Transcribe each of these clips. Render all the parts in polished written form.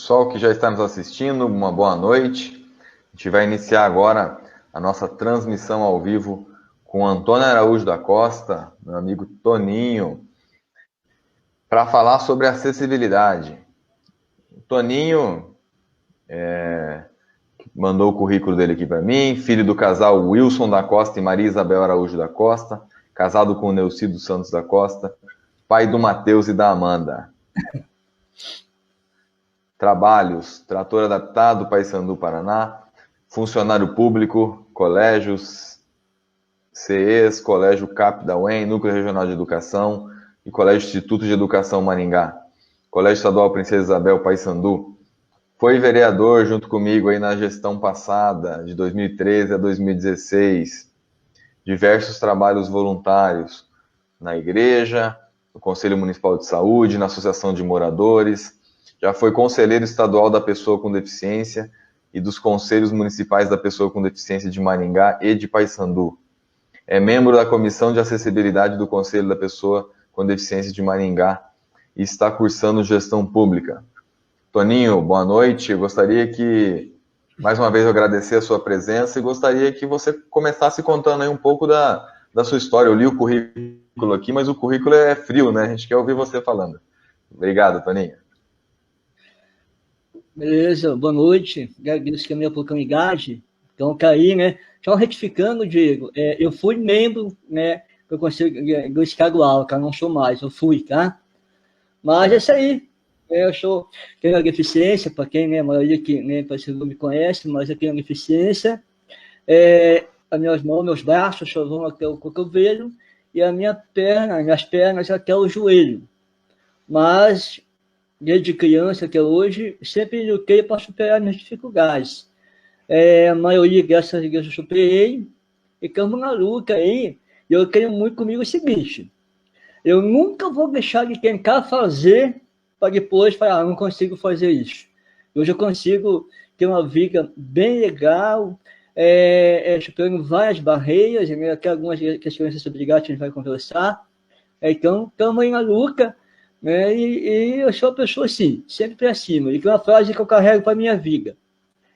Pessoal que já está nos assistindo, uma boa noite. A gente vai iniciar agora a nossa transmissão ao vivo com Antônio Araújo da Costa, meu amigo Toninho, para falar sobre acessibilidade. O Toninho mandou o currículo dele aqui para mim, filho do casal Wilson da Costa e Maria Isabel Araújo da Costa, casado com o Neucido Santos da Costa, pai do Matheus e da Amanda. Trabalhos: trator adaptado, Paysandu, Paraná, funcionário público, colégios, CES, Colégio CAP da UEM, Núcleo Regional de Educação e Colégio Instituto de Educação Maringá, Colégio Estadual Princesa Isabel, Paysandu. Foi vereador junto comigo aí na gestão passada, de 2013 a 2016. Diversos trabalhos voluntários na igreja, no Conselho Municipal de Saúde, na Associação de Moradores. Já foi conselheiro estadual da pessoa com deficiência e dos conselhos municipais da pessoa com deficiência de Maringá e de Paysandu. É membro da Comissão de Acessibilidade do Conselho da Pessoa com Deficiência de Maringá e está cursando Gestão Pública. Toninho, boa noite. Eu gostaria que, mais uma vez, eu agradecer a sua presença e gostaria que você começasse contando aí um pouco da sua história. Eu li o currículo aqui, mas o currículo é frio, né? A gente quer ouvir você falando. Obrigado, Toninho. Beleza, boa noite. Agradeço a minha oportunidade. Então, caí, né? Só retificando, Diego, eu fui membro, né, do Conselho do Estadual, tá? Não sou mais, eu fui, tá? Mas é isso aí. Tenho a deficiência, para quem, né, a maioria que nem não me conhece, mas eu tenho a deficiência. As minhas mãos, meus braços só vão até o cotovelo e minhas pernas até o joelho. Mas desde criança até hoje, sempre lutei para superar minhas dificuldades. A maioria, graças a Deus, eu superei, e estamos na luta aí. E eu tenho muito comigo o seguinte: eu nunca vou deixar de tentar fazer para depois falar, não consigo fazer isso. Hoje eu consigo ter uma vida bem legal, superando várias barreiras, né? Até algumas questões sobre gato a gente vai conversar. Então, estamos aí na luta. E eu sou uma pessoa assim, sempre para cima. E tem uma frase que eu carrego para a minha vida: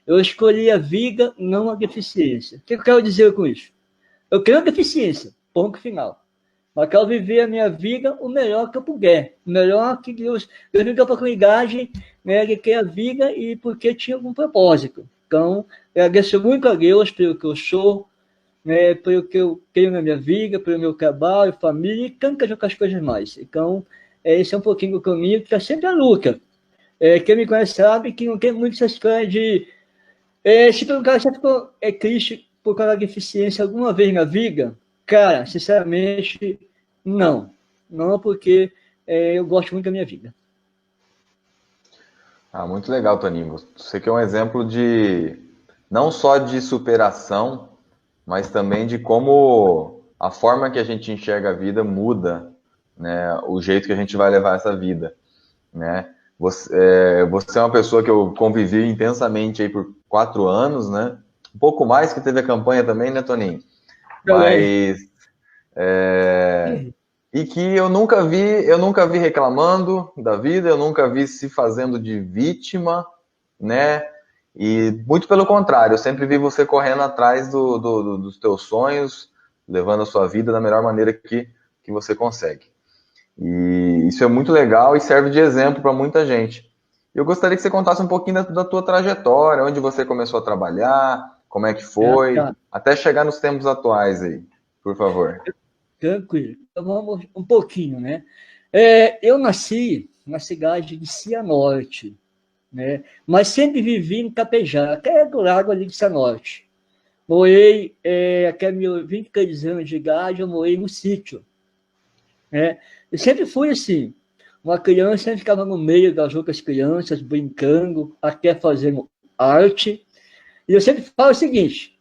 eu escolhi a vida, não a deficiência. O que eu quero dizer com isso? Eu tenho a deficiência, ponto final. Mas quero viver a minha vida o melhor que eu puder. O melhor que Deus me deu a oportunidade, né, de ter a vida e porque tinha algum propósito. Então, eu agradeço muito a Deus pelo que eu sou, né, pelo que eu tenho na minha vida, pelo meu trabalho, família e tantas outras coisas mais. Então, esse é um pouquinho do caminho que está sempre a luta. Quem me conhece sabe que não tem muito essa história de... se perguntar se ficou triste por causa da deficiência alguma vez na vida, cara, sinceramente, não. Não, porque eu gosto muito da minha vida. Muito legal, Toninho. Você que é um exemplo de, não só de superação, mas também de como a forma que a gente enxerga a vida muda, né, o jeito que a gente vai levar essa vida, né? Você é uma pessoa que eu convivi intensamente aí por 4 anos, né? Um pouco mais, que teve a campanha também, né, Toninho? Mas e que eu nunca vi reclamando da vida, eu nunca vi se fazendo de vítima, né? E muito pelo contrário, eu sempre vi você correndo atrás dos teus sonhos, levando a sua vida da melhor maneira que você consegue. E isso é muito legal e serve de exemplo para muita gente. Eu gostaria que você contasse um pouquinho da tua trajetória, onde você começou a trabalhar, como é que foi, até chegar nos tempos atuais aí, por favor. Tranquilo. Então vamos um pouquinho, né? Eu nasci na cidade de Cianorte, né? Mas sempre vivi em Tapejara, até do lago ali de Cianorte. Morei, até meus 23 anos de idade, eu morei no sítio. Eu sempre fui assim, uma criança, sempre ficava no meio das outras crianças, brincando, até fazendo arte. E eu sempre falo o seguinte: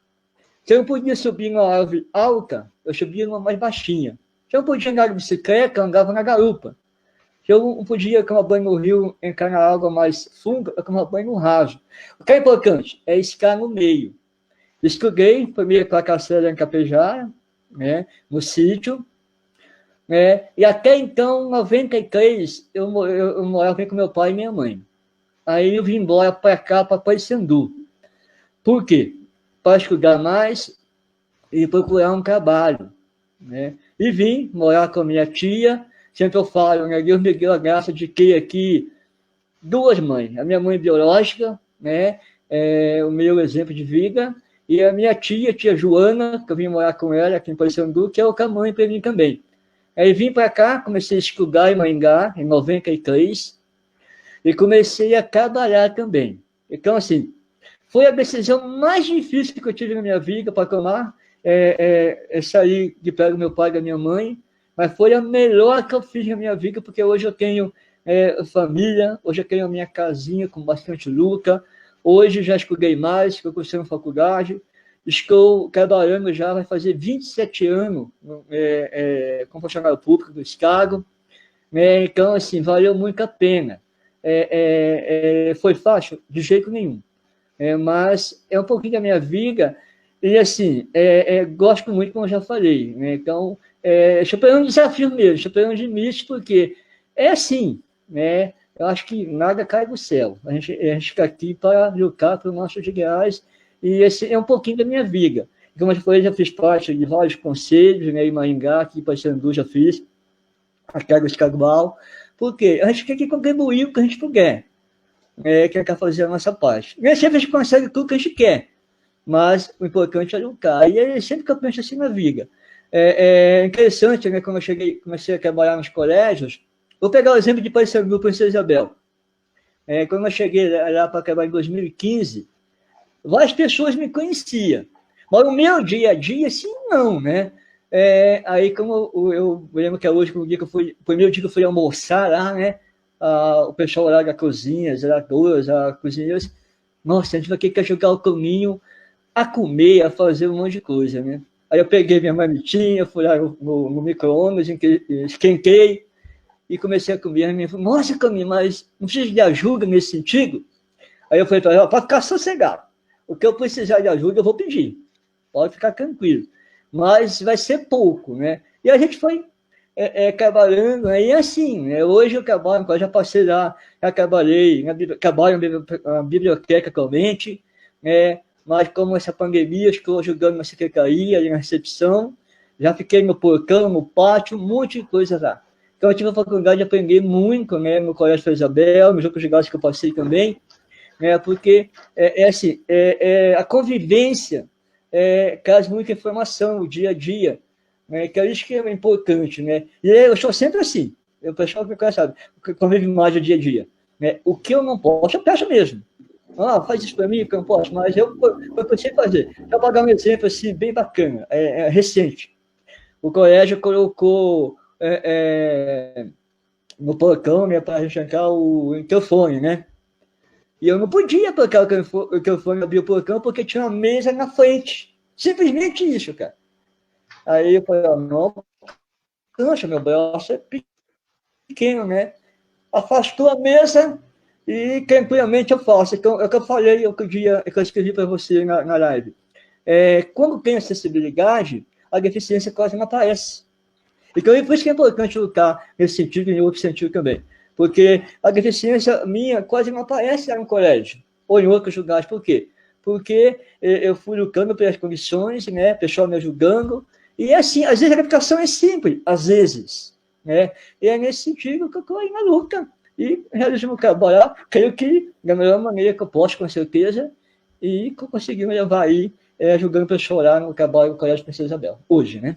se eu não podia subir numa árvore alta, eu subia numa mais baixinha. Se eu não podia andar de bicicleta, eu andava na garupa. Se eu não podia tomar banho no rio, entrar na água mais funda, eu tomava banho no raso. O que é importante é estar no meio. Estudei, primeira quarta série em Capejara, né, no sítio, né, e até então, em 93, eu morava com meu pai e minha mãe. Aí eu vim embora para cá, para Paysandu. Por quê? Para estudar mais e procurar um trabalho, né? E vim morar com a minha tia. Sempre eu falo, né? Deus me deu a graça de ter aqui duas mães. A minha mãe biológica, né? O meu exemplo de vida, e a minha tia Joana, que eu vim morar com ela aqui em Paysandu, que é outra mãe para mim também. Aí vim para cá, comecei a estudar em Maringá, em 93, e comecei a trabalhar também. Então, assim, foi a decisão mais difícil que eu tive na minha vida para tomar, sair de perto do meu pai e da minha mãe, mas foi a melhor que eu fiz na minha vida, porque hoje eu tenho família, hoje eu tenho a minha casinha com bastante luta, hoje já estudei mais, estou cursando faculdade, estou trabalhando já, vai fazer 27 anos como funcionário público do Estado, né? Então, assim, valeu muito a pena. Foi fácil? De jeito nenhum. Mas é um pouquinho da minha vida, e assim, gosto muito, como eu já falei, né? Então, estou pegando um desafio mesmo, estou pegando um limite, porque é assim, né? Eu acho que nada cai do céu, a gente fica aqui para lutar pelos nossos ideais, e esse é um pouquinho da minha vida. Como eu falei, já fiz parte de vários conselhos, né? Em Maringá, aqui em Paysandu já fiz, a cargo estadual, porque a gente tem que contribuir com o que a gente puder, que quer fazer a nossa parte. Nem sempre a gente consegue tudo que a gente quer, mas o importante é lutar. E é sempre que eu penso assim na vida. É interessante, né? Quando eu comecei a trabalhar nos colégios, vou pegar o exemplo de Paysandu, Princesa Isabel. Quando eu cheguei lá para trabalhar em 2015, várias pessoas me conheciam, mas o meu dia a dia, assim, não, né? Aí, como eu lembro que hoje, o primeiro dia que eu fui almoçar lá, né? O pessoal lá da cozinha, as zelatoras, as cozinheiras, nossa, a gente vai ter que ajudar o caminho a comer, a fazer um monte de coisa, né? Aí eu peguei minha marmitinha, fui lá no micro-ondas, esquentei e comecei a comer. A minha falou, nossa, Camille, mas não precisa de ajuda nesse sentido? Aí eu falei para ela, para ficar sossegado, o que eu precisar de ajuda eu vou pedir, pode ficar tranquilo, mas vai ser pouco, né? E a gente foi trabalhando, e assim, né? Hoje eu trabalho, já passei lá, já trabalho na biblioteca atualmente, né? Mas como essa pandemia, estou ajudando na secretaria, na recepção, já fiquei no portão, no pátio, um monte de coisa lá. Então eu tive a oportunidade de aprender muito, né, no Colégio Santa Isabel, nos outros lugares que eu passei também, né, porque assim, a convivência traz muita informação, o dia a dia, né, que é isso que é importante, né? E eu sou sempre assim, o pessoal que sabe, convive mais o dia a dia, né? O que eu não posso, eu peço mesmo. Faz isso para mim, que eu não posso, mas eu pensei em fazer. Eu vou dar um exemplo assim, bem bacana, recente. O colégio colocou no portão, né, para arrancar o interfone, né? E eu não podia tocar o interfone, abrir o portão, porque tinha uma mesa na frente. Simplesmente isso, cara. Aí eu falei, não, cancha, meu braço é pequeno, né? Afastou a mesa e tranquilamente eu faço. Então, é o que eu falei outro dia, que eu escrevi para você na live. Quando tem acessibilidade, a deficiência quase não aparece. Então, por isso que é importante lutar nesse sentido e em outro sentido também. Porque a deficiência minha quase não aparece lá no colégio, ou em outros lugares. Por quê? Porque eu fui lutando pelas condições, né? O pessoal me ajudando. E assim, às vezes a educação é simples, às vezes, né? E é nesse sentido que eu estou aí na luta. E realizo meu trabalho, creio que da melhor maneira que eu posso, com certeza, e consegui me levar aí, ajudando o pessoal lá no trabalho do Colégio Princesa Isabel, hoje, né?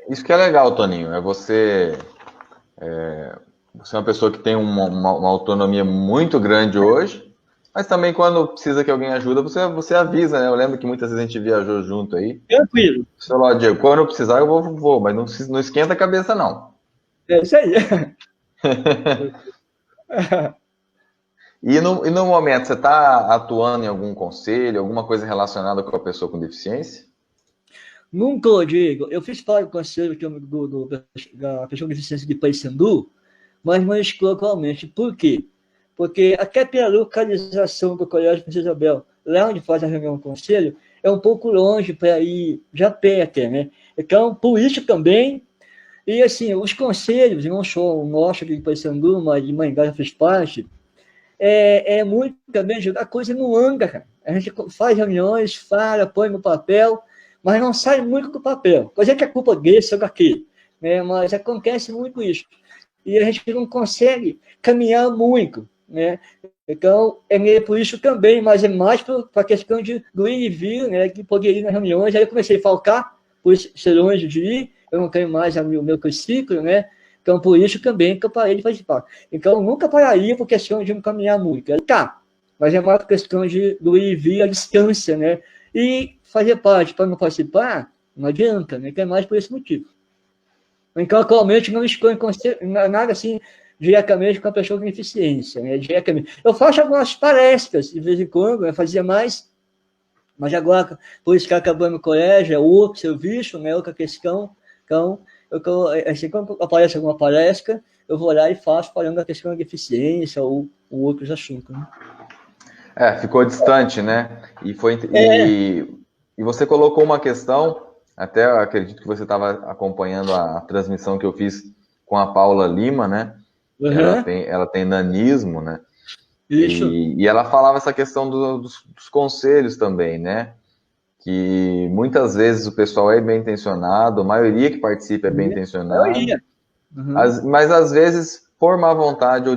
Isso que é legal, Toninho, você é uma pessoa que tem uma autonomia muito grande hoje, mas também quando precisa que alguém ajuda, você avisa, né? Eu lembro que muitas vezes a gente viajou junto aí. Tranquilo. Seu lá, Diego, quando eu precisar eu vou, mas não esquenta a cabeça, não. É isso aí. E no momento, você está atuando em algum conselho, alguma coisa relacionada com a pessoa com deficiência? Nunca, Diego. Eu fiz parte do conselho da pessoa com deficiência de Paysandu, mas não exclusivamente. Por quê? Porque até pela localização do Colégio Princesa Isabel, lá onde faz a reunião do conselho, é um pouco longe para ir, já pé até, né? Então, por isso também, e assim, os conselhos, não só o nosso aqui de Paysandu, mas de Maringá já fez parte, é muito também, a coisa não anda, cara. A gente faz reuniões, fala, põe no papel, mas não sai muito do papel. Coisa que é culpa desse ou daquele, né? Mas acontece muito isso. E a gente não consegue caminhar muito, né? Então, é meio por isso também, mas é mais para a questão do ir e vir, né? Que poderia ir nas reuniões. Aí eu comecei a falcar, por ser longe de ir, eu não tenho mais o meu ciclo, né? Então, por isso também que eu parei de participar. Então, eu nunca pararia por questão de não caminhar muito. Aí, tá, mas é mais por questão do ir e vir, a distância, né? E fazer parte para não participar, não adianta, né? Que é mais por esse motivo. Então, atualmente, não estou em nada assim diretamente com a pessoa com deficiência, né? Diretamente. Eu faço algumas palestras, de vez em quando, eu fazia mais, mas agora, por isso que acabando o colégio, é outro serviço, né? Outra questão. Então, assim, quando aparece alguma palestra, eu vou lá e faço falando da questão da deficiência ou outros assuntos. Né? Ficou distante, né? E você colocou uma questão, até acredito que você estava acompanhando a transmissão que eu fiz com a Paula Lima, né? Uhum. Ela tem nanismo, né? Isso. E ela falava essa questão dos conselhos também, né? Que muitas vezes o pessoal é bem intencionado, a maioria que participa é bem intencionado, mas às vezes, por má vontade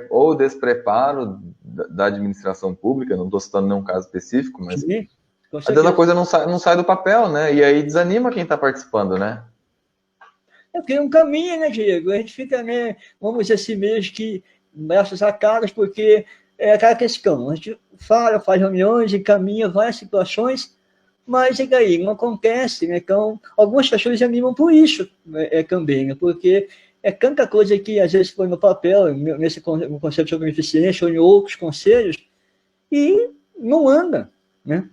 ou despreparo da administração pública, não estou citando nenhum caso específico, mas às vezes a coisa não sai do papel, né? E aí desanima quem está participando, né? É porque não caminha, né, Diego? A gente fica, né, vamos dizer assim mesmo, que braços a caras, porque é aquela questão. A gente faz reuniões, encaminha várias situações, mas e daí? Não acontece, né? Então, algumas pessoas animam por isso, né, também, né? Porque é tanta coisa que às vezes põe no papel, no conceito sobre beneficência ou em outros conselhos, e não anda, né?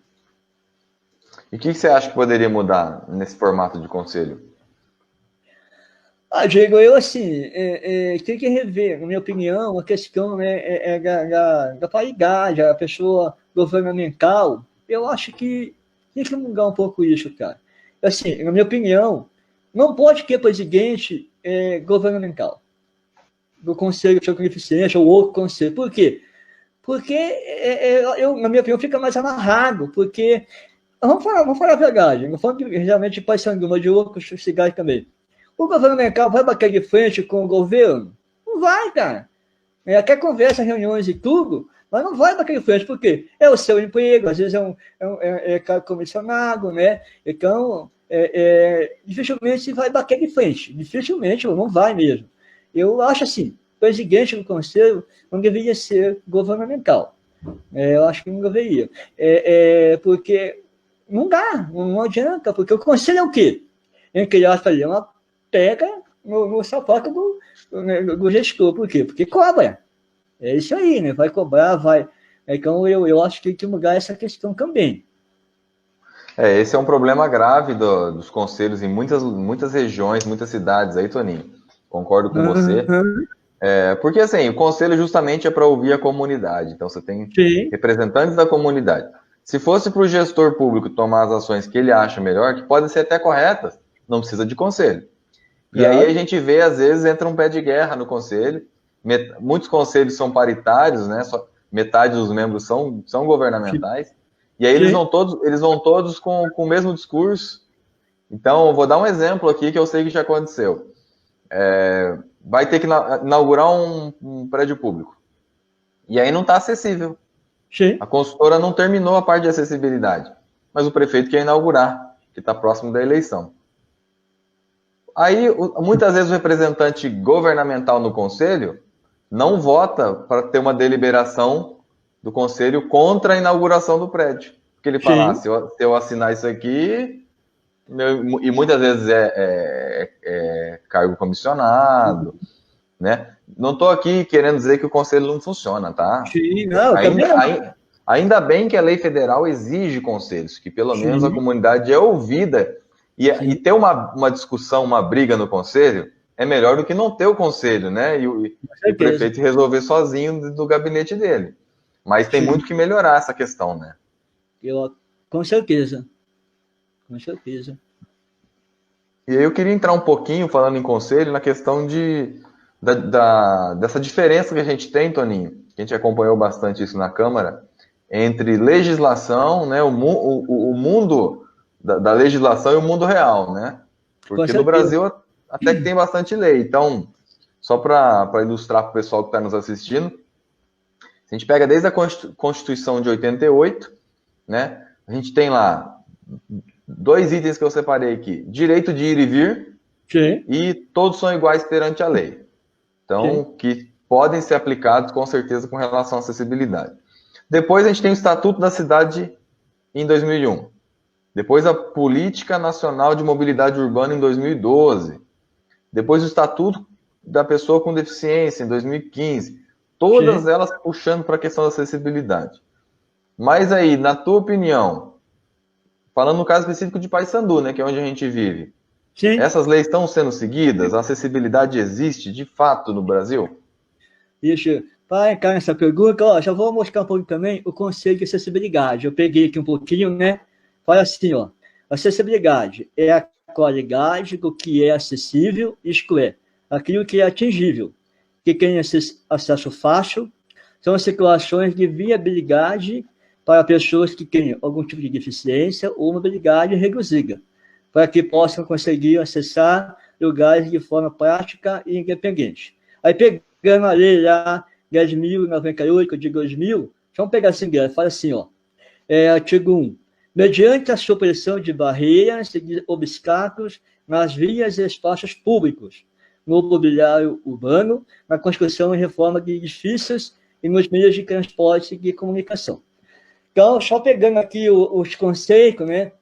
E o que você acha que poderia mudar nesse formato de conselho? Diego, eu assim, tenho que rever, na minha opinião, a questão, né, da paridade, a pessoa governamental. Eu acho que tem que mudar um pouco isso, cara. Assim, na minha opinião, não pode ter presidente governamental do Conselho de Beneficência ou outro conselho. Por quê? Porque, na minha opinião, fica mais amarrado, porque, vamos falar a verdade, não falando realmente de Paysandu, mas de outros cigarros também. O governamental vai bater de frente com o governo? Não vai, cara. Até conversa, reuniões e tudo, mas não vai bater de frente, por quê? É o seu emprego, às vezes é cargo comissionado, né? Então, dificilmente vai bater de frente. Dificilmente, não vai mesmo. Eu acho assim, o presidente do conselho não deveria ser governamental. Eu acho que não deveria. Porque não dá, não adianta, porque o conselho é o quê? Entre aspas, é uma pega no sapato do gestor. Por quê? Porque cobra. É isso aí, né? Vai cobrar, vai. Então, eu acho que tem que mudar essa questão também. Esse é um problema grave dos conselhos em muitas regiões, muitas cidades aí, Toninho. Concordo com você. Porque, assim, o conselho justamente é para ouvir a comunidade. Então, você tem representantes da comunidade. Se fosse para o gestor público tomar as ações que ele acha melhor, que podem ser até corretas, não precisa de conselho. E aí a gente vê, às vezes, entra um pé de guerra no conselho. Muitos conselhos são paritários, né? Metade dos membros são governamentais. E aí eles vão todos com o mesmo discurso. Então, eu vou dar um exemplo aqui que eu sei que já aconteceu. Vai ter que inaugurar um prédio público. E aí não está acessível. A consultora não terminou a parte de acessibilidade. Mas o prefeito quer inaugurar, que está próximo da eleição. Aí, muitas vezes, o representante governamental no conselho não vota para ter uma deliberação do conselho contra a inauguração do prédio. Porque ele fala, se eu assinar isso aqui, e muitas vezes é cargo comissionado, né? Não estou aqui querendo dizer que o conselho não funciona, tá? Ainda bem que a lei federal exige conselhos, que pelo menos a comunidade é ouvida. E ter uma discussão, uma briga no conselho, é melhor do que não ter o conselho, né? E o prefeito resolver sozinho do gabinete dele. Mas tem muito que melhorar essa questão, né? Com certeza. Com certeza. E aí eu queria entrar um pouquinho, falando em conselho, na questão dessa diferença que a gente tem, Toninho, a gente acompanhou bastante isso na Câmara, entre legislação, né, o mundo da legislação e o mundo real, né? Porque no Brasil até que tem bastante lei. Então, só para ilustrar para o pessoal que está nos assistindo, a gente pega desde a Constituição de 88, né? A gente tem lá 2 itens que eu separei aqui: direito de ir e vir, sim, e todos são iguais perante a lei. Então, sim, que podem ser aplicados com certeza com relação à acessibilidade. Depois a gente tem o Estatuto da Cidade em 2001. Depois a Política Nacional de Mobilidade Urbana em 2012. Depois o Estatuto da Pessoa com Deficiência em 2015. Todas sim, elas puxando para a questão da acessibilidade. Mas aí, na tua opinião, falando no caso específico de Paysandu, né, que é onde a gente vive, sim, essas leis estão sendo seguidas? A acessibilidade existe de fato no Brasil? Isso. Para entrar nessa pergunta, ó, já vou mostrar um pouco também o conceito de acessibilidade. Eu peguei aqui um pouquinho, né? Fala assim, ó. Acessibilidade é a qualidade do que é acessível, isto é, aquilo que é atingível, que tem acesso fácil, são as situações de viabilidade para pessoas que têm algum tipo de deficiência ou mobilidade reduzida, para que possam conseguir acessar lugares de forma prática e independente. Aí, pegando a lei lá, 10.098 de 2000, vamos pegar assim, fala assim, ó, artigo 1. Mediante a supressão de barreiras e de obstáculos nas vias e espaços públicos, no mobiliário urbano, na construção e reforma de edifícios e nos meios de transporte e de comunicação. Então, só pegando aqui os conceitos, né,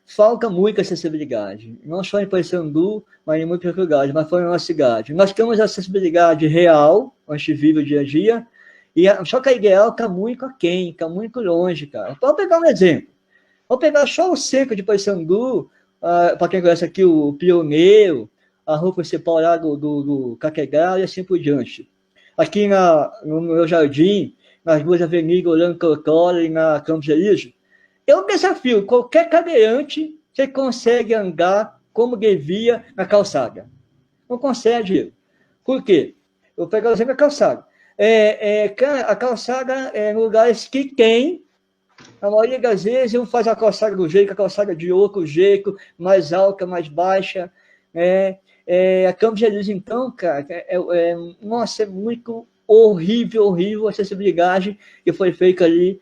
falta muita acessibilidade, não só em Paysandu, mas em muitos lugares, mas fora na nossa cidade. Nós temos acessibilidade real, a gente vive o dia a dia, só que a ideal está muito aquém, está muito longe, cara. Vamos pegar um exemplo. Vamos pegar só o centro de Paysandu, para quem conhece aqui, o Pioneiro, a rua principal lá do Caquegal e assim por diante. Aqui no meu jardim, nas duas avenidas, Orlando Tortora e na Campos Elísio, eu desafio qualquer cadeirante, você consegue andar como devia na calçada. Não consegue. Por quê? Eu vou pegar o exemplo da calçada. A calçada é lugares que tem, a maioria das vezes, um faz a calçada do jeito, a calçada de outro jeito, mais alta, mais baixa. A Campos Elísio, então, cara, nossa, é muito horrível a acessibilidade que foi feita ali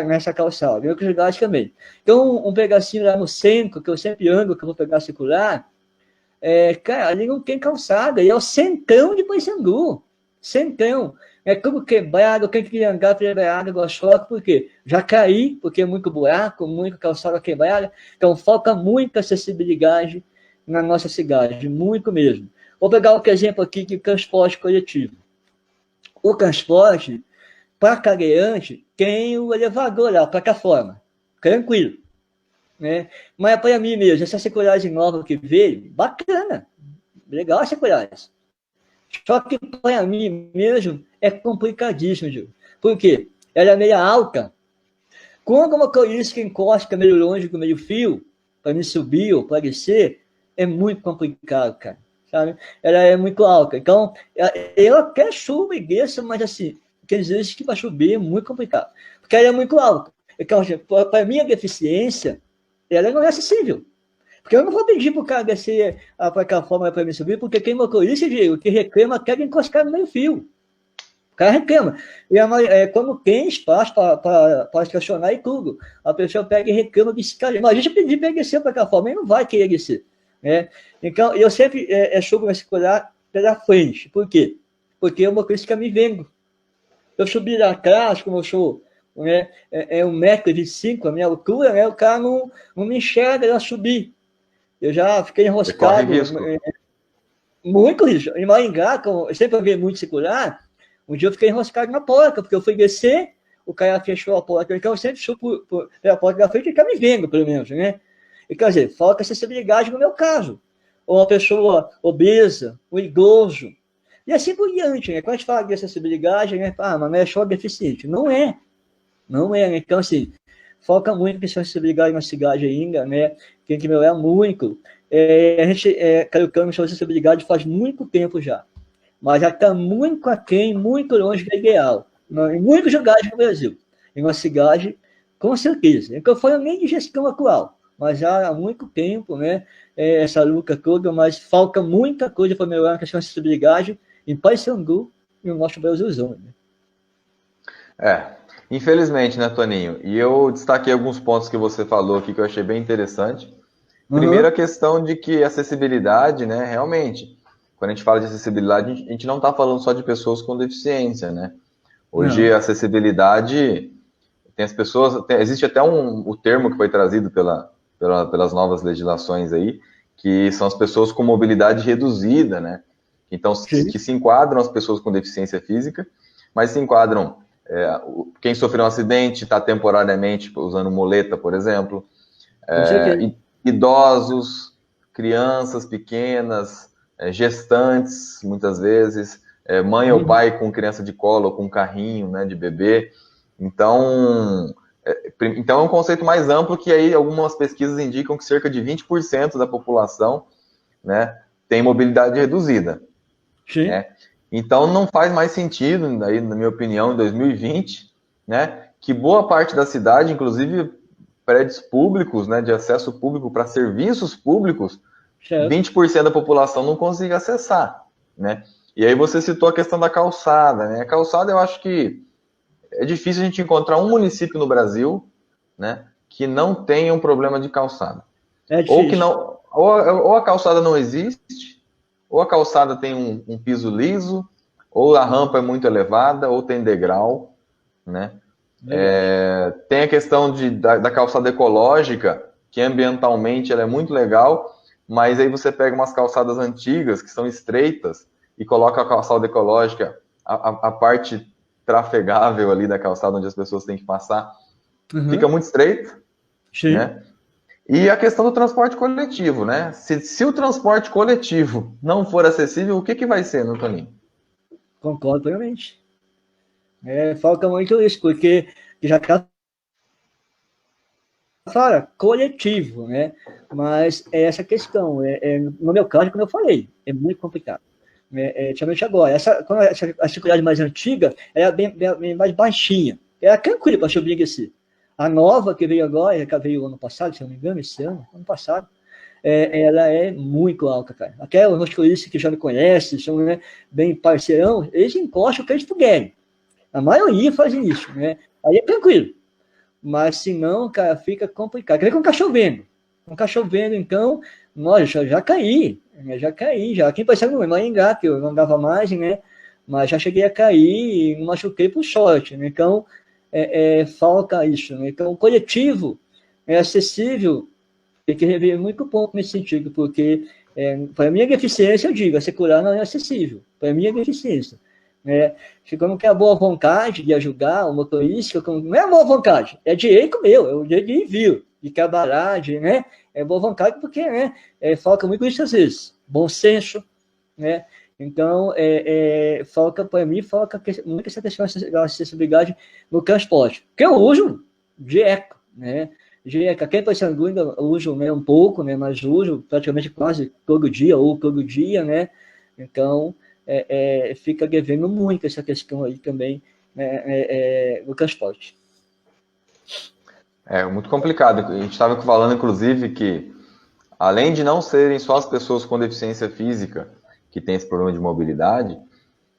nessa calçada, em outros lugares também. Então, um pedacinho lá no centro, que eu sempre ando, que eu vou pegar circular, cara, ali não tem calçada, e é o centrão de Paysandu, centrão. É tudo quebrado, quem queria andar quebrado, igual choque, por quê? Já caí, porque é muito buraco, muita calçada quebrada, então falta muita acessibilidade na nossa cidade, muito mesmo. Vou pegar outro exemplo aqui de transporte coletivo. O transporte, para cadeirante, tem o elevador lá, a plataforma, tranquilo. Né? Mas para mim mesmo, essa circulagem nova que veio, bacana, legal a circulagem. Só que para mim mesmo é complicadíssimo, Gil. Por quê? Ela é meio alta. Quando uma motorista encosta meio longe do meio fio, para me subir ou para descer, é muito complicado, cara. Sabe? Ela é muito alta. Então, eu até subo e desço, mas assim, quer dizer que para subir é muito complicado. Porque ela é muito alta. Então, para minha deficiência, ela não é acessível. Porque eu não vou pedir para o cara descer a plataforma para me subir, porque quem motorista, Diego, que reclama, quer encostar no meio fio. O cara reclama. E quando tem espaço para estacionar e tudo, a pessoa pega e reclama de escala. Mas a gente pedir para descer a plataforma, ele não vai querer descer. Né? Então, eu sempre subo na circular pela frente. Por quê? Porque o motorista fica me vendo. Eu subi lá atrás, como eu sou 1,25 m, a minha altura, né? O cara não me enxerga eu subir. Eu já fiquei enroscado. Muito risco. Em Maringá, eu sempre andei muito circular, um dia eu fiquei enroscado na porta, porque eu fui descer, o cara fechou a porta, então eu sempre subo pela porta da frente e fica me vendo, pelo menos, né? E, quer dizer, falta acessibilidade no meu caso. Ou uma pessoa obesa, um idoso, e assim por diante, né? Quando a gente fala de acessibilidade, né? Mas não é só deficiente. Não é. Não é, né? Então, assim, foca muito em acessibilidade na cidade ainda, né? Tem que melhorar muito. A gente colocando essa acessibilidade faz muito tempo já. mas já está muito aquém, muito longe do ideal. Em muitos lugares do Brasil. Em uma cidade, com certeza. Eu falo nem de gestão atual, mas já há muito tempo, né, essa luta toda, mas falta muita coisa para melhorar a questão de acessibilidade em Paysandu e no nosso Brasilzão. Né? Infelizmente, né, Toninho? E eu destaquei alguns pontos que você falou aqui que eu achei bem interessante. Primeiro, a questão de que acessibilidade, né, realmente, quando a gente fala de acessibilidade, a gente não está falando só de pessoas com deficiência, né? Hoje, a acessibilidade, tem as pessoas, existe até o termo que foi trazido pelas novas legislações aí, que são as pessoas com mobilidade reduzida, né? Então, que se enquadram as pessoas com deficiência física, mas se enquadram quem sofreu um acidente, está temporariamente usando muleta, por exemplo, idosos, crianças pequenas, gestantes, muitas vezes, mãe ou pai com criança de colo ou com carrinho, né, de bebê. Então é um conceito mais amplo que aí algumas pesquisas indicam que cerca de 20% da população, né, tem mobilidade reduzida. Né? Então não faz mais sentido, aí, na minha opinião, em 2020, né, que boa parte da cidade, inclusive prédios públicos, né, de acesso público para serviços públicos, 20% da população não consiga acessar, né? E aí você citou a questão da calçada, né? A calçada, eu acho que é difícil a gente encontrar um município no Brasil, né, que não tenha um problema de calçada. Ou que não, ou a calçada não existe, ou a calçada tem um piso liso, ou a rampa é muito elevada, ou tem degrau, né? Tem a questão da calçada ecológica, que ambientalmente ela é muito legal, mas aí você pega umas calçadas antigas, que são estreitas, e coloca a calçada ecológica, a parte trafegável ali da calçada, onde as pessoas têm que passar, fica muito estreito, né? E a questão do transporte coletivo, né? Se o transporte coletivo não for acessível, o que vai ser, não, Toninho? Concordo plenamente. Falta muito isso, porque já está coletivo, né? Mas é essa questão. No meu caso, como eu falei, é muito complicado. Principalmente agora. A circularidade mais antiga era bem mais baixinha. Era tranquilo para subir e descer. A nova que veio agora, que veio ano passado, se não me engano, ano passado, ela é muito alta, cara. Até os motoristas que já me conhecem, são, né, bem parceirão, eles encostam o que eles puderem. A maioria fazem isso, né? Aí é tranquilo. Mas se não, cara, fica complicado. Quer ver quando tá chovendo? Quando tá chovendo, então, nossa, já caí. Já. Aqui parecendo no Maringá, que eu não andava mais, né? Mas já cheguei a cair e me machuquei por sorte, né? Então, falta isso, né? Então, o coletivo é acessível, tem que rever muito ponto nesse sentido, porque para a minha deficiência, eu digo, a secular não é acessível, para a minha deficiência. Se eu não tenho a boa vontade de ajudar o motorista, não é a boa vontade, é direito meu, é o direito de envio, de trabalhar, né? É boa vontade porque, né, falta muito isso às vezes, bom senso, né? Então, falta para mim, falta muito essa questão da acessibilidade no transporte, que eu uso de eco, né? Aqui em Paysandu ainda uso, né, um pouco, né, mas uso praticamente quase todo dia, ou todo dia, né? Então, fica devendo muito essa questão aí também, né, no transporte. É muito complicado. A gente estava falando, inclusive, que além de não serem só as pessoas com deficiência física que têm esse problema de mobilidade,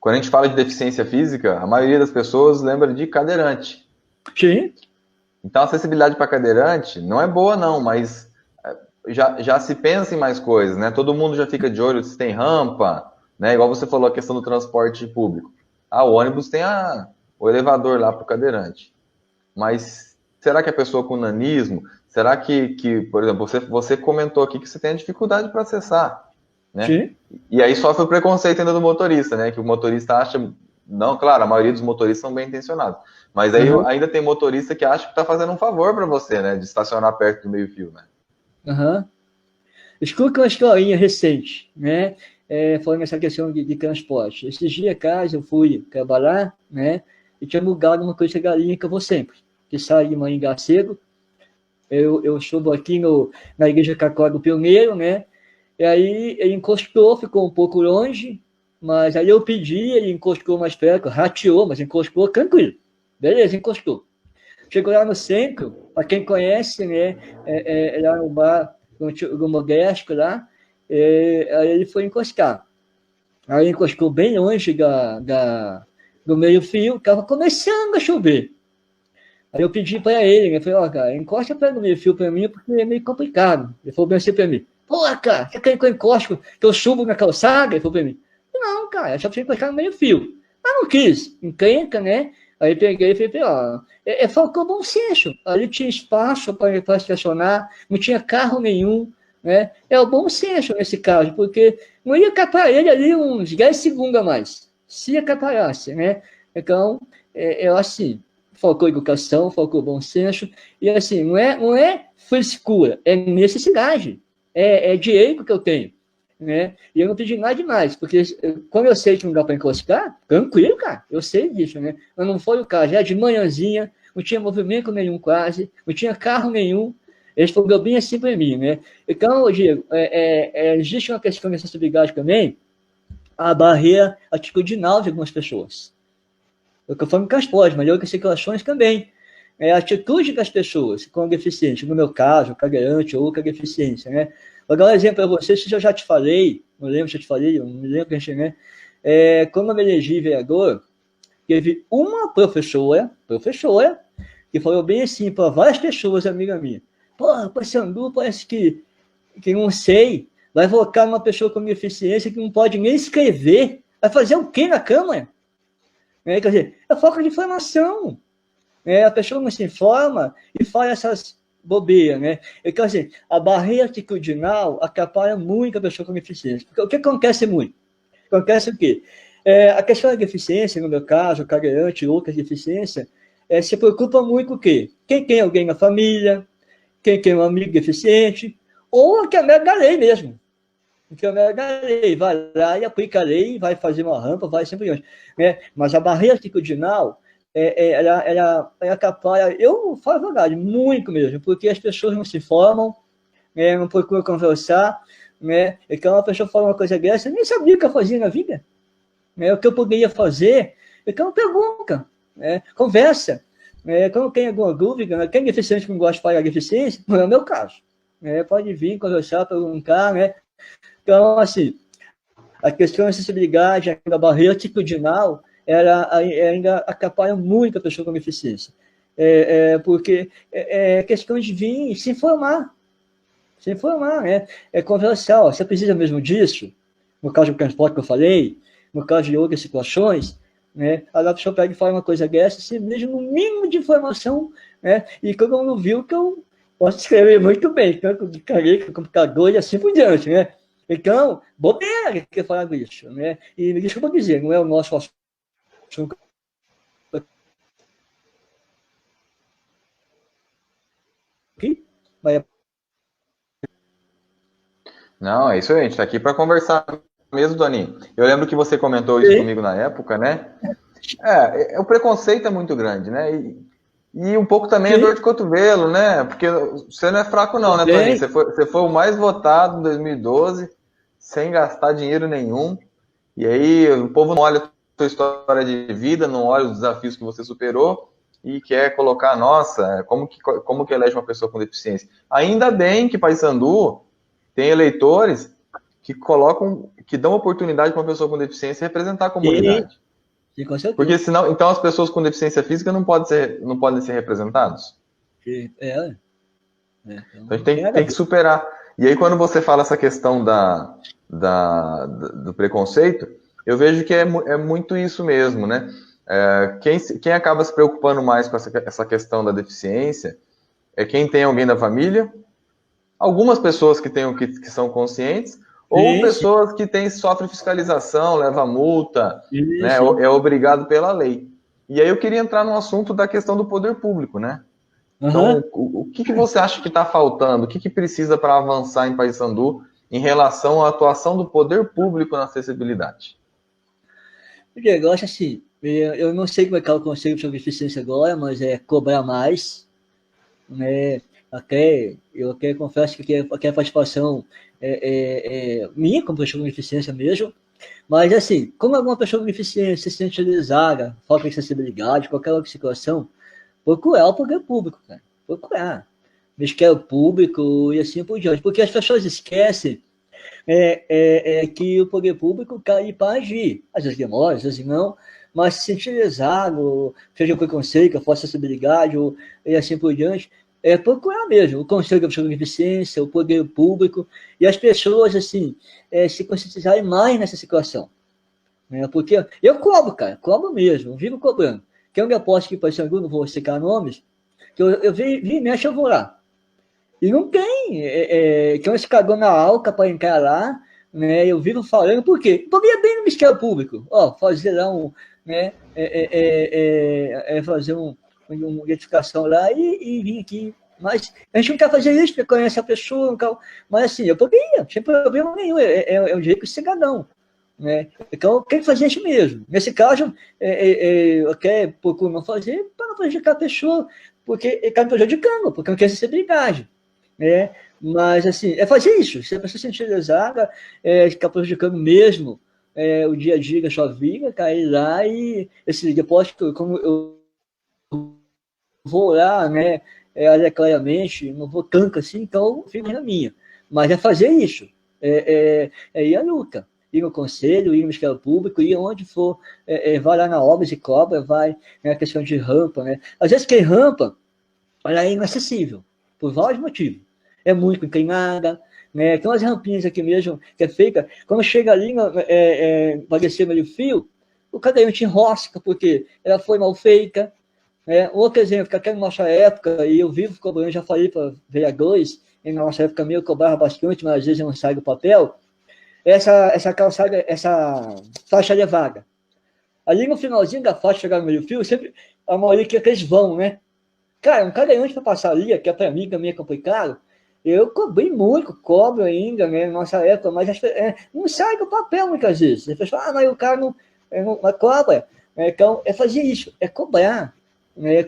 quando a gente fala de deficiência física, a maioria das pessoas lembra de cadeirante. Sim. Então, a acessibilidade para cadeirante não é boa, não, mas já se pensa em mais coisas, né? Todo mundo já fica de olho se tem rampa, né? Igual você falou, a questão do transporte público. O ônibus tem o elevador lá para o cadeirante. Mas será que a pessoa com nanismo, será que por exemplo, você comentou aqui que você tem dificuldade para acessar, né? Sim. E aí sofre o preconceito ainda do motorista, né? Que o motorista acha... Não, claro, a maioria dos motoristas são bem intencionados. Mas aí ainda tem motorista que acha que está fazendo um favor para você, né? De estacionar perto do meio-fio, né? Escuta uma historinha recente, né? Falando essa questão de transporte. Esses dias atrás eu fui trabalhar, né? E tinha mudado uma coisa galinha que eu vou sempre. Que saí de Maringá cedo. Eu subo aqui na Igreja Católica do Pioneiro, né? E aí ele encostou, ficou um pouco longe, Mas aí eu pedi, ele encostou mais perto, rateou, mas encostou tranquilo. Beleza, encostou. Chegou lá no centro, para quem conhece, né, lá no bar, no Modesto lá, aí ele foi encostar. Aí encostou bem longe do meio-fio, estava começando a chover. Aí eu pedi para ele, né, falei, ó, cara, encosta para o meio-fio para mim, porque é meio complicado. Ele falou bem assim para mim, pô, cara, você quer que eu encosto, que eu subo na calçada? Ele falou para mim, não, cara, só precisa encostar no meio-fio. Mas não quis, encrenca, né? Aí peguei e falei, ó, faltou bom senso. Ali tinha espaço para estacionar, não tinha carro nenhum, né? É o bom senso nesse caso, porque não ia capar ele ali uns 10 segundos a mais, se atrapalhasse, né? Então, assim, faltou educação, faltou bom senso, e assim, não é frescura, é necessidade, é direito que eu tenho. Né? E eu não pedi nada demais, porque quando eu sei que não dá para encostar, tranquilo, cara, eu sei disso, né? Mas não foi o caso, já de manhãzinha, não tinha movimento nenhum quase, não tinha carro nenhum, eles foram bem assim para mim, né? Então, Diego, existe uma questão de acessibilidade também, a barreira atitudinal de algumas pessoas. Eu estou falando transporte, mas outras situações também. A atitude das pessoas com deficiência, no meu caso, cadeirante ou outra deficiência, né? Vou dar um exemplo para você, se eu já te falei, não lembro se eu te falei, eu não me lembro, né? Quando eu me elegi vereador, teve uma professora, que falou bem assim para várias pessoas, amiga minha, porra, Paysandu parece que não sei, vai votar numa pessoa com deficiência que não pode nem escrever, vai fazer o quê na Câmara? Quer dizer, é falta de informação. A pessoa não se informa e faz essas bobeiras, né? Então, assim, a barreira atitudinal atrapalha muito a pessoa com deficiência. Porque o que acontece muito? Acontece o quê? A questão da deficiência, no meu caso, cadeirante, outras deficiências, se preocupa muito com o quê? Quem tem alguém na família, quem tem um amigo deficiente, ou que é mega da lei mesmo. Que é mega da lei, vai lá e aplica a lei, vai fazer uma rampa, vai sempre antes. Né? Mas a barreira atitudinal, ela atrapalha, eu falo a verdade, muito mesmo, porque as pessoas não se formam, não procuram conversar, né? Então a pessoa fala uma coisa dessa, eu nem sabia o que eu fazia na vida, o que eu poderia fazer, então pergunta, conversa, quando tem alguma dúvida, né? Tem deficiente que não gosta de falar deficiência, não é o meu caso, pode vir conversar, perguntar, né? Então, assim, a questão da acessibilidade, a barreira atitudinal, ela ainda atrapalha muito a pessoa com deficiência. Porque é questão de vir se informar, né? Conversar, ó, você precisa mesmo disso, no caso do transporte que eu falei, no caso de outras situações, né? A pessoa pega e fala uma coisa dessa, se mesmo no mínimo de informação, né? E todo mundo viu que eu posso escrever muito bem, tanto de caneta, computador e assim por diante, né? Então, bobeira que falar disso, né? E me desculpa dizer, não é o nosso assunto aqui, mas Não, é isso aí, a gente está aqui para conversar mesmo, Toninho. Eu lembro que você comentou isso comigo na época, né? O preconceito é muito grande, né? E um pouco também a dor de cotovelo, né? Porque você não é fraco não, né, Toninho? Você foi o mais votado em 2012, sem gastar dinheiro nenhum. E aí o povo não olha a sua história de vida, não olha os desafios que você superou e quer colocar, nossa, como que elege uma pessoa com deficiência? Ainda bem que Paysandu tem eleitores que dão oportunidade para uma pessoa com deficiência representar a comunidade. Sim, com certeza. Porque senão, então as pessoas com deficiência física não podem ser representados. Então a gente tem que superar. E aí quando você fala essa questão do preconceito, eu vejo que é muito isso mesmo, né? Quem acaba se preocupando mais com essa questão da deficiência é quem tem alguém da família, algumas pessoas que são conscientes, ou pessoas que sofrem fiscalização, leva multa, né, é obrigado pela lei. E aí eu queria entrar no assunto da questão do poder público, né? Então, o que você acha que está faltando? O que precisa para avançar em Paysandu em relação à atuação do poder público na acessibilidade? O negócio assim, eu não sei como é que é o conselho sobre deficiência agora, mas é cobrar mais, né? Eu até confesso que a participação minha como pessoa com deficiência mesmo, Mas, assim, como alguma pessoa com deficiência se sente lesada, falta de acessibilidade, qualquer outra situação, procurar o poder público, cara. Procurar. Ministério Público e assim por diante. Porque as pessoas esquecem que o poder público está aí para agir. Às vezes demora, às vezes não, mas se sentir lesado, seja preconceito, falta acessibilidade, e assim por diante, procurar mesmo o Conselho da Pessoa com Deficiência, o poder público, e as pessoas, assim, se conscientizarem mais nessa situação. Né? Porque eu cobro, cara, cobro mesmo, vivo cobrando. Que é um depósito que, por exemplo, não vou citar nomes, que eu vi e mexe, eu vou lá. E não tem, que não se cagou na alca para entrar lá, né? Eu vivo falando, por quê? Porque é bem no Ministério Público, ó, fazer lá né, fazer uma identificação lá e vir aqui. Mas a gente não quer fazer isso porque conhece a pessoa, não quer, mas assim, eu poderia, sem problema nenhum, é um direito do cidadão. Né? Então, tem que fazer isso mesmo. Nesse caso, eu quero procuro não fazer para não prejudicar a pessoa, porque ele está me prejudicando, porque não quer acessibilidade. Né? Mas, assim, fazer isso. Se a pessoa se sentir lesada, ficar prejudicando mesmo o dia a dia da sua vida, cair lá e esse depósito, como eu vou lá, né, aleatoriamente, não vou tanto assim, então fico na minha. Mas fazer isso. Ir à luta. Ir no conselho, ir no Ministério Público, ir onde for, vai lá na obra de cobra, vai na questão de rampa, né? Às vezes quem rampa, ela é inacessível, por vários motivos. É muito inclinada, né? Tem umas rampinhas aqui mesmo, que é feita, quando chega ali, para descer no fio, o cadeirante enrosca, porque ela foi mal feita. Né? Outro exemplo, que até na nossa época, e eu vivo cobrando, já falei para vereadores, e na nossa época meio eu cobrava bastante, mas às vezes eu não saio do papel, essa calçada, essa faixa elevada. Ali no finalzinho da faixa, chegar no meio-fio, sempre a maioria que eles vão, né? Cara, um cadeirante para passar ali, que para mim também é complicado, eu cobri muito, cobro ainda, né, na nossa época, mas não sai do papel muitas vezes. As pessoas, mas o cara não cobra. Então, fazer isso, cobrar.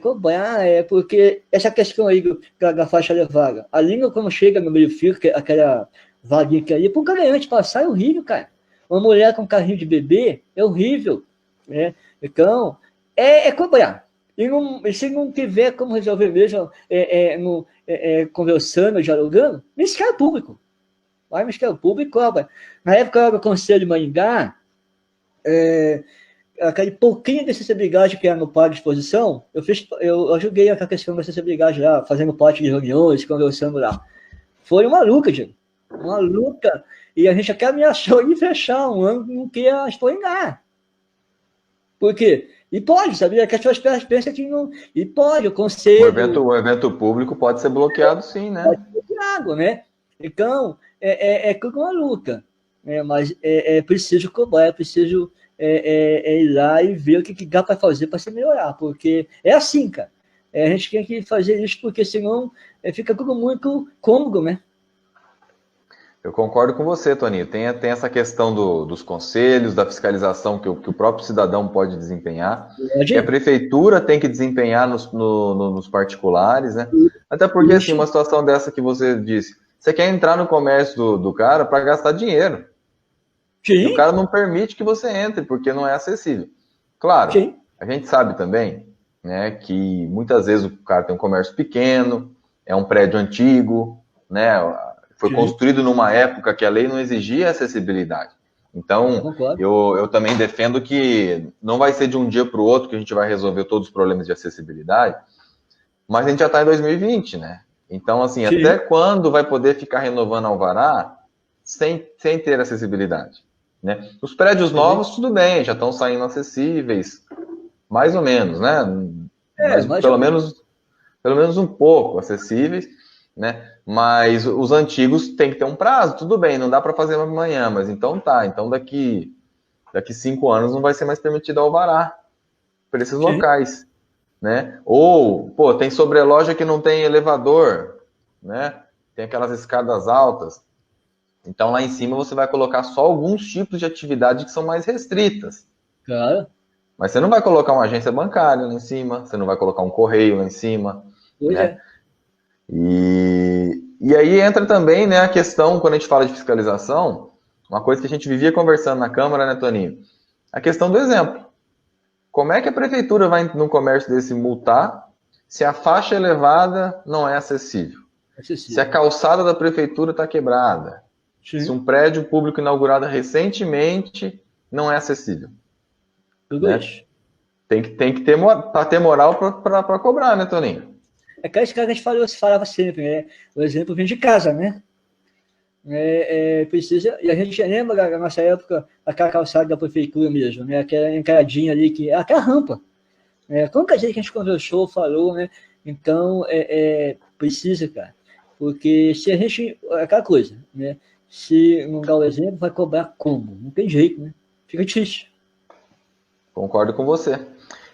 Cobrar, porque essa questão aí da faixa elevada, ali quando chega no meio-fio, aquela vaguinha que ali, para um cadeirante passar é horrível, cara. Uma mulher com carrinho de bebê é horrível. Né? Então, cobrar. E se não tiver como resolver mesmo conversando, dialogando, Ministério Público. Vai no Ministério Público e cobra. Na época eu era o Conselho de Maringá, aquele pouquinho de acessibilidade que era no Parque de Exposição, eu ajudei a questão da acessibilidade lá, fazendo parte de reuniões, conversando lá. Foi uma luta, gente. Uma luta. E a gente até ameaçou de fechar um ano não queria explanar. Por quê? E pode, sabia? Que as pessoas pensam que não. E pode, o conselho. O evento público pode ser bloqueado, sim, né? Pode ser bloqueado, né? Então, tudo uma luta. Mas é preciso cobrar, é preciso ir lá e ver o que dá para fazer para se melhorar. Porque é assim, cara. A gente tem que fazer isso, porque senão fica tudo muito cômodo, né? Eu concordo com você, Toninho. Tem essa questão dos conselhos, da fiscalização que o próprio cidadão pode desempenhar, que a prefeitura tem que desempenhar nos particulares, né? Até porque, assim, uma situação dessa que você disse, você quer entrar no comércio do cara para gastar dinheiro. Sim. O cara não permite que você entre, porque não é acessível. Claro, sim. A gente sabe também, né, que muitas vezes o cara tem um comércio pequeno, é um prédio antigo, né? Foi construído numa época que a lei não exigia acessibilidade. Então, eu também defendo que não vai ser de um dia para o outro que a gente vai resolver todos os problemas de acessibilidade, mas a gente já está em 2020, né? Então, assim, sim. Até quando vai poder ficar renovando alvará sem ter acessibilidade? Né? Os prédios novos, tudo bem, já estão saindo acessíveis, mais ou menos, né? Mas pelo menos um pouco acessíveis, né? Mas os antigos tem que ter um prazo, tudo bem, não dá para fazer amanhã, mas então tá. Então daqui 5 anos não vai ser mais permitido alvará para esses locais, né? Ou, pô, tem sobreloja que não tem elevador, né? Tem aquelas escadas altas. Então lá em cima você vai colocar só alguns tipos de atividade que são mais restritas. Claro. Mas você não vai colocar uma agência bancária lá em cima, você não vai colocar um correio lá em cima, né? E aí entra também, né, a questão, quando a gente fala de fiscalização, uma coisa que a gente vivia conversando na Câmara, né, Toninho? A questão do exemplo. Como é que a prefeitura vai num comércio desse multar se a faixa elevada não é acessível? Se a calçada da prefeitura está quebrada? Sim. Se um prédio público inaugurado recentemente não é acessível? Tudo né? isso. Tem que ter moral para cobrar, né, Toninho? É aquela história que a gente falava sempre, né? O exemplo vem de casa, né? Precisa, e a gente lembra da nossa época, aquela calçada da prefeitura mesmo, né? Aquela encaradinha ali, aquela rampa. Como que a gente conversou, falou, né? Então, precisa, cara. Porque se a gente, aquela coisa, né? Se não dá o exemplo, vai cobrar como? Não tem jeito, né? Fica difícil. Concordo com você.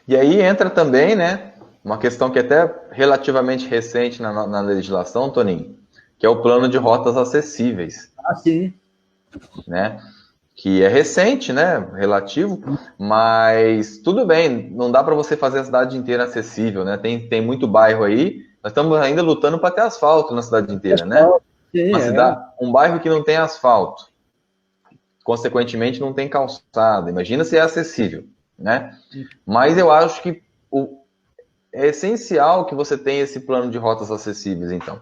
E aí entra também, né? Uma questão que é até relativamente recente na legislação, Toninho, que é o plano de rotas acessíveis. Ah, sim. Né? Que é recente, né? Relativo, mas tudo bem, não dá para você fazer a cidade inteira acessível, né? Tem muito bairro aí, nós estamos ainda lutando para ter asfalto na cidade inteira, né? Sim, um bairro que não tem asfalto, consequentemente não tem calçada, imagina se é acessível, né? Mas eu acho que é essencial que você tenha esse plano de rotas acessíveis, então.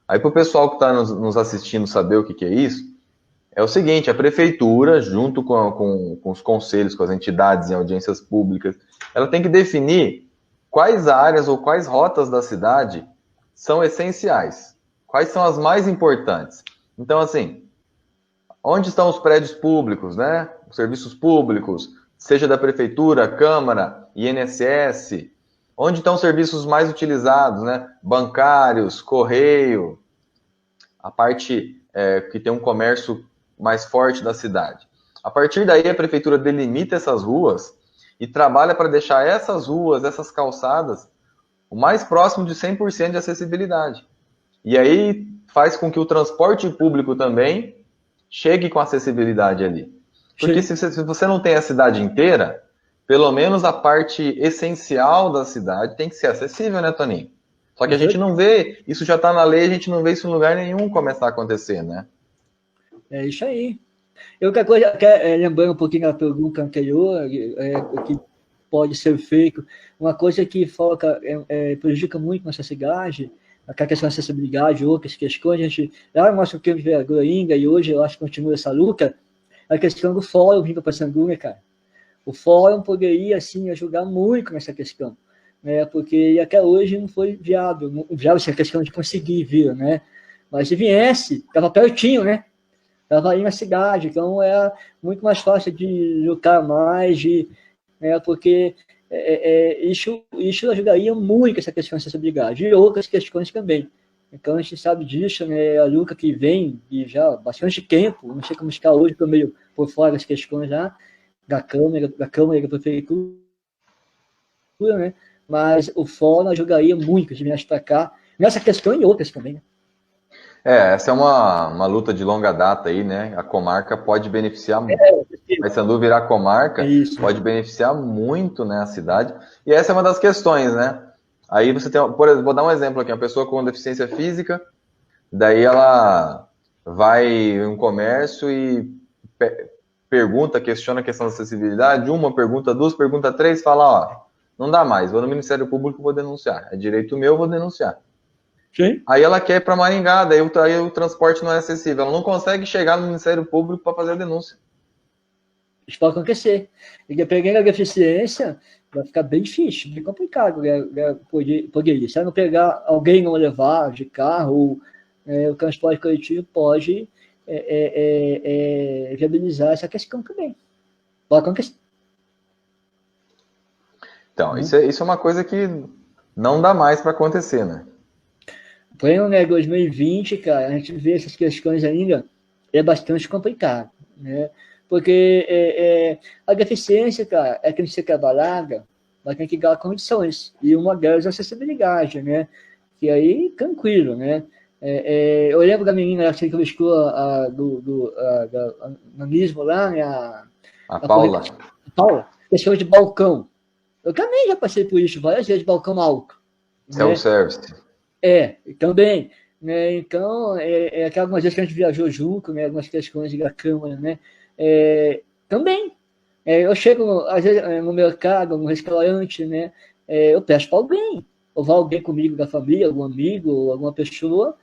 Aí para o pessoal que está nos assistindo saber o que é isso, é o seguinte, a prefeitura, junto com os conselhos, com as entidades em audiências públicas, ela tem que definir quais áreas ou quais rotas da cidade são essenciais, quais são as mais importantes. Então, assim, onde estão os prédios públicos, né? Os serviços públicos, seja da prefeitura, Câmara, INSS, onde estão os serviços mais utilizados, né? Bancários, correio, a parte que tem um comércio mais forte da cidade. A partir daí, a prefeitura delimita essas ruas e trabalha para deixar essas ruas, essas calçadas, o mais próximo de 100% de acessibilidade. E aí faz com que o transporte público também chegue com acessibilidade ali. Porque se você não tem a cidade inteira, pelo menos a parte essencial da cidade tem que ser acessível, né, Toninho? Só que a gente não vê, isso já está na lei, a gente não vê isso em lugar nenhum começar a acontecer, né? É isso aí. Outra coisa, lembrando um pouquinho da pergunta anterior, que pode ser feito, uma coisa que foca, prejudica muito nossa cidade, a questão da acessibilidade, outras questões, a gente, lá no nosso tempo de vereador ainda, e hoje eu acho que continua essa luta, a questão do fórum vindo para Sandu, né, cara? O fórum poderia, assim, ajudar muito nessa questão, né? Porque até hoje não foi viável essa questão de conseguir vir, né? Mas se viesse, estava pertinho, né? Estava aí na cidade, então é muito mais fácil de lutar mais, porque isso ajudaria muito essa questão de acessibilidade, e outras questões também. Então a gente sabe disso, né? A luta que vem de já bastante tempo, não sei como está hoje, estou meio por fora das questões já, da Câmara e da Prefeitura, né? Mas o fórum ajudaria muito de viesse para cá, nessa questão e outras também, né? Essa é uma luta de longa data aí, né? A comarca pode beneficiar muito. Paysandu virar comarca pode beneficiar muito, né, a cidade. E essa é uma das questões, né? Aí você tem, por exemplo, vou dar um exemplo aqui, uma pessoa com deficiência física, daí ela vai em um comércio e pergunta, questiona a questão da acessibilidade, uma pergunta, duas, pergunta três, fala, ó, não dá mais, vou no Ministério Público, vou denunciar. É direito meu, vou denunciar. Sim. Aí ela quer ir para Maringá, daí o transporte não é acessível. Ela não consegue chegar no Ministério Público para fazer a denúncia. Isso pode acontecer. E dependendo da deficiência, vai ficar bem difícil, bem complicado poder ir. Se não pegar alguém não levar de carro, o transporte coletivo pode viabilizar essa questão também. Pode acontecer. Então, isso é uma coisa que não dá mais para acontecer, né? Pleno, né, 2020, cara, a gente vê essas questões ainda, é bastante complicado, né? Porque a deficiência, cara, tem que ser trabalhada, mas tem que dar condições, e uma delas é a acessibilidade, né? Que aí, tranquilo, né? Eu lembro da menina que entrevistou do nanismo lá, né? A Paula. Paula, questão de balcão. Eu também já passei por isso várias vezes, balcão alto. Self-service. Também. né? Então, algumas vezes que a gente viajou junto, né? Algumas questões da Câmara, né? Também. Eu chego, às vezes, no mercado, no restaurante, né? Eu peço para alguém, ou vai alguém comigo da família, algum amigo, ou alguma pessoa,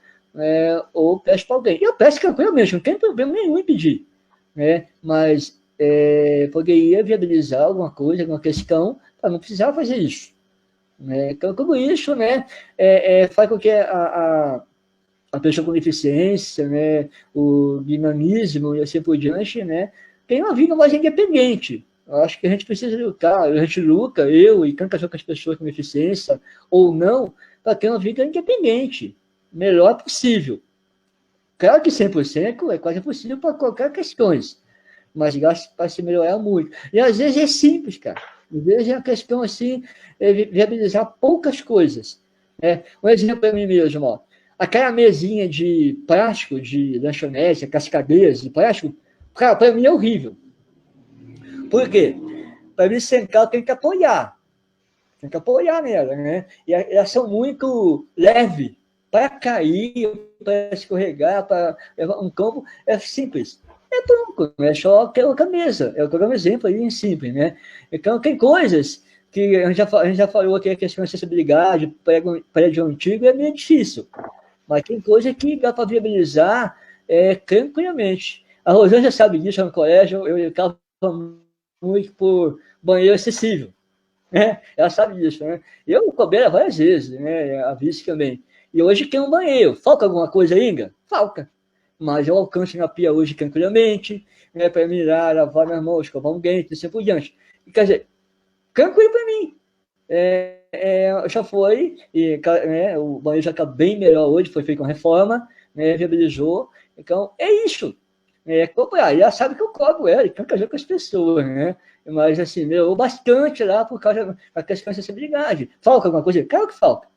ou peço para alguém. Eu peço tranquilamente, não tem problema nenhum em pedir, né? Mas poderia viabilizar alguma coisa, alguma questão, para não precisar fazer isso. Né? Então, tudo isso, né, faz com que a pessoa com deficiência, né, o dinamismo e assim por diante, né, tenha uma vida mais independente. Eu acho que a gente precisa lutar, a gente luta, eu e tantas outras pessoas com deficiência, ou não, para ter uma vida independente, melhor possível. Claro que 100% é quase impossível para qualquer questões, mas para se melhorar muito. E às vezes é simples, cara. Às vezes é uma questão assim, viabilizar poucas coisas. Né? Um exemplo para mim mesmo, ó. Aquela mesinha de plástico, de lanchonete, cascadeiras de plástico, cara, para mim é horrível. Por quê? Para mim sentar eu tenho que apoiar. Tem que apoiar nela, né? E elas são muito leves. Para cair, para escorregar, para levar um campo, é simples. É tronco, é só aquela mesa. Eu vou dar um exemplo aí simples, né? Então, tem coisas que a gente já falou aqui, a questão de acessibilidade, prédio antigo é meio difícil. Mas tem coisa que dá para viabilizar tranquilamente. A Rosângela já sabe disso no colégio, eu ficava muito por banheiro acessível. Né? Ela sabe disso, né? Eu cobrei ela várias vezes, né? A vice também. E hoje tem um banheiro. Falta alguma coisa ainda? Falta. Mas eu alcanço na pia hoje tranquilamente, né? Para mirar, lavar minhas mãos, escovar um dente, assim por diante. E, quer dizer, tranquilo para mim. Já foi, e né, o banheiro já está bem melhor hoje, foi feita uma reforma, né, viabilizou. Então, é isso. Cobrar. E ela sabe que eu cobro ela, e tantas outras pessoas, né? Mas, assim, melhorou bastante lá por causa da questão de acessibilidade. Falta alguma coisa? Claro que falta.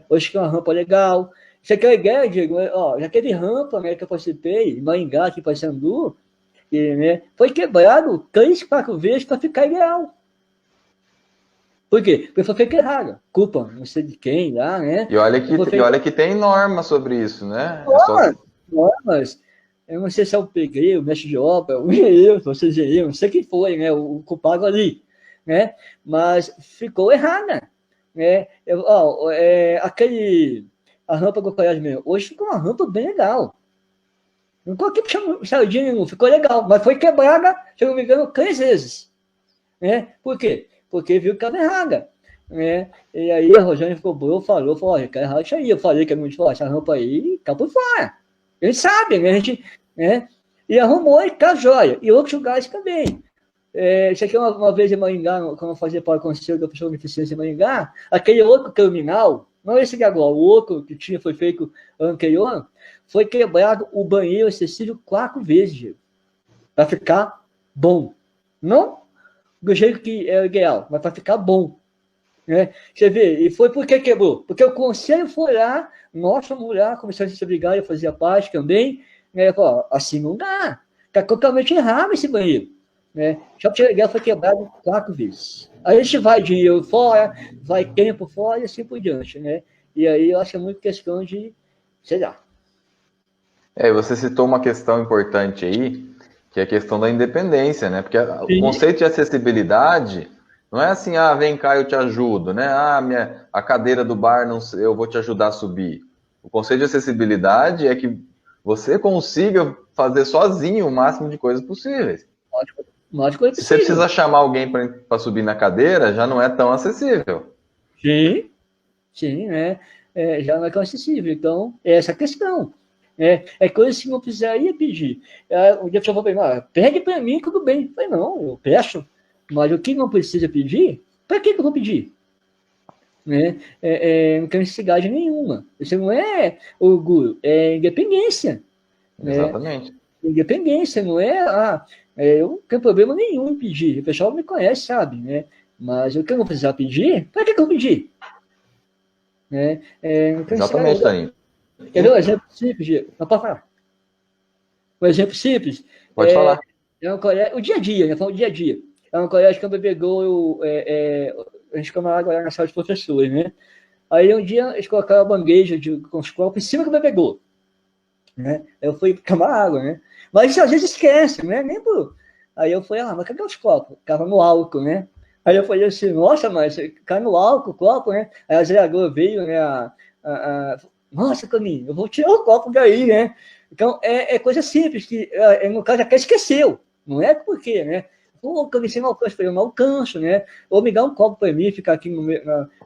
Hoje tem uma rampa legal. Você quer ideia, Diego? Ó, já teve rampa, né, que eu participei, em Maringá, aqui em Paysandu, e, né, foi quebrado 3, 4 vezes para ficar ideal. Por quê? Porque foi feito errado. Culpa, não sei de quem lá, né? E olha que tem norma sobre isso, né? Normas. Eu não sei se é o pedreiro, o mestre de obra, o engenheiro, você engenheiro, não sei quem foi, né? O culpado ali, né? Mas ficou errada, né? A rampa do colégio mesmo, hoje ficou uma rampa bem legal. Não estou aqui puxando sardinha nenhuma, ficou legal, mas foi quebrada, se eu não me engano, 3 vezes. Né? Por quê? Porque viu que estava errada. Né? E aí a Rosane ficou boa, falou, olha, tá errado isso aí. Eu falei que é muito forte, essa rampa aí tá por fora. A gente sabe, né? A gente, né? E arrumou e tá jóia. E outros lugares também. Isso aqui uma vez em Maringá, quando eu fazia para o Conselho da Pessoa com Deficiência em Maringá, aquele outro terminal, não esse de agora, o outro que foi feito anterior, foi quebrado o banheiro acessível 4 vezes, para ficar bom. Não do jeito que é ideal, mas para ficar bom. Né? Você vê, e foi porque quebrou. Porque o conselho foi lá, nós fomos lá, começamos a se obrigar, eu fazia parte também, né? Falou, assim não dá, está totalmente errado esse banheiro. Né? Só que legal foi quebrado 4 vezes. Aí a gente vai dinheiro fora, vai tempo fora e assim por diante. Né? E aí eu acho que é muito questão de, sei lá. Você citou uma questão importante aí, que é a questão da independência, né? Porque o conceito de acessibilidade não é assim, vem cá, eu te ajudo, né? A cadeira do bar, não, eu vou te ajudar a subir. O conceito de acessibilidade é que você consiga fazer sozinho o máximo de coisas possíveis. Se você precisa chamar alguém para subir na cadeira, já não é tão acessível. Sim, né? Já não é tão acessível. Então, é essa questão. É coisa que não precisaria pedir. Um dia a pessoa falou para mim, pede para mim, tudo bem. Eu falei, não, eu peço, mas o que não precisa pedir, para que eu vou pedir? Né? Não tem necessidade nenhuma. Isso não é orgulho, é independência. Exatamente. Né? Independência, não é, eu não tenho problema nenhum em pedir. O pessoal me conhece, sabe, né? Mas o que eu não precisar pedir, para que eu vou pedir? Né? Exatamente, Taninho. Quer ver um exemplo simples, Diego? Não pode falar. Um exemplo simples. Pode falar. O dia a dia, né? Falando o dia a dia. É um colégio que eu pegou, a gente ficou agora na sala de professores, né? Aí um dia eles colocaram a bandeja com os copos em cima do bebedor, né? Eu fui tomar água, né? Mas isso às vezes esquece, né? Nem por... Aí eu falei, mas cadê os copos? Ficava no álcool, né? Aí eu falei assim, nossa, mas cai no álcool o copo, né? Aí a zeladora veio, né? Nossa, Toninho, eu vou tirar o copo daí, né? Então, é coisa simples, que no caso até esqueceu, não é porque, né? Pô, Toninho, você não alcança, eu não alcanço, né? Ou me dá um copo para mim, ficar aqui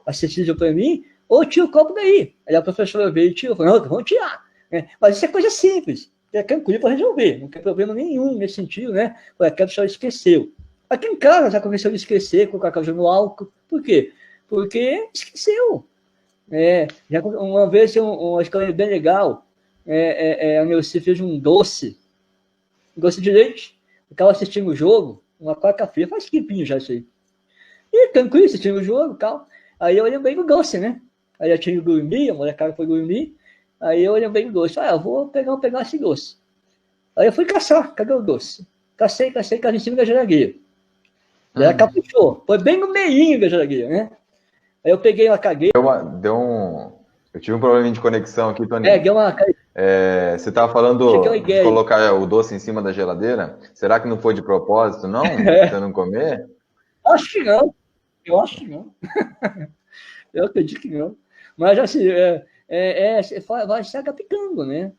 acessível para mim, ou tira o copo daí. Aí a professora veio e tirou, falou, não, vamos tirar. Né? Mas isso é coisa simples, é tranquilo para resolver, não tem problema nenhum nesse sentido, né? Foi aquela pessoa esqueceu. Aqui em casa já começou a esquecer, colocar a causa no álcool. Por quê? Porque esqueceu. Já uma vez uma escola bem legal, a Neuci fez um doce de leite. Eu estava assistindo o jogo, uma quarta-feira, faz tempinho já isso aí. E tranquilo, assistindo o jogo e tal. Aí eu lembrei do doce, né? Aí eu tinha ido dormir, a molecada foi dormir. Aí eu lembrei do doce. Eu vou pegar esse doce. Aí eu fui caçar, cadê o doce? Cacei em cima da geladeira. Ela caprichou, foi bem no meio da geladeira, né? Aí eu peguei uma cagueira. Eu tive um problema de conexão aqui, Tony. Deu uma. Você estava falando de colocar o doce em cima da geladeira? Será que não foi de propósito, não? Você não comer? Acho que não. Eu acho que não. Eu acredito que não. Mas assim, vai se adaptando, né?